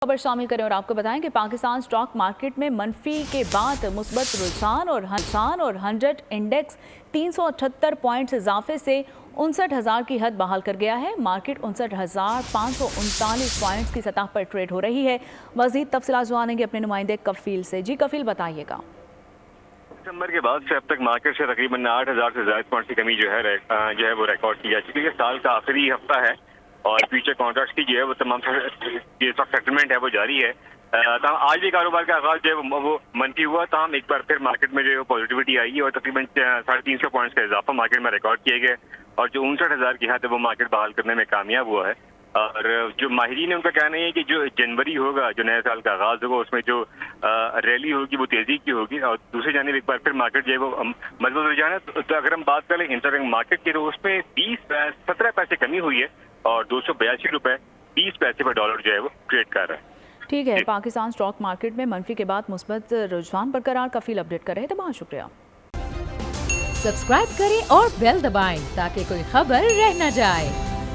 खबर शामिल करें और आपको बताएं कि पाकिस्तान स्टॉक मार्केट में मनफी के बाद मुस्बत रुझान और 100 इंडेक्स 378 पॉइंट्स इजाफे से 59,000 की हद बहाल कर गया है। मार्केट 59,539 पॉइंट्स की सतह पर ट्रेड हो रही है। मजीद तफसीलात जानेंगे अपने नुमाइंदे कफील से। जी कफील, बताइएगा। दिसंबर के बाद से अब तक मार्केट से तकरीबन 8,000 से ज्यादा पॉइंट की कमी जो है वो रिकॉर्ड की जा चुकी है। साल का आखिरी हफ्ता है और फ्यूचर कॉन्ट्रैक्ट्स की जो है वो तमाम ये सेटलमेंट है वो जारी है। आज भी कारोबार का आगाज जो है वो मनफी हुआ, तमाम एक बार फिर मार्केट में जो है पॉजिटिविटी आई है और तकरीबन 350 पॉइंट्स का इजाफा मार्केट में रिकॉर्ड किए गए और जो 59,000 की हद है वो मार्केट बहाल करने में कामयाब हुआ है। और जो माहिरीन है उनका कहना है कि जो जनवरी होगा, जो नए साल का आगाज होगा, उसमें जो रैली होगी वो तेजी की होगी और दूसरी जानिब एक बार फिर मार्केट जो है वो मजबूत हो जाना। तो अगर हम बात करें इंटरबैंक मार्केट की तो उसमें 17 पैसे कमी हुई है और 282 रुपए 20 पैसे पर डॉलर जो है वो ट्रेड कर रहा है। ठीक है, पाकिस्तान स्टॉक मार्केट में मनफी के बाद मुस्बत रुझान बरकरार। कफील अपडेट कर रहे थे, बहुत शुक्रिया। सब्सक्राइब करें और बेल दबाएं ताकि कोई खबर रह न जाए।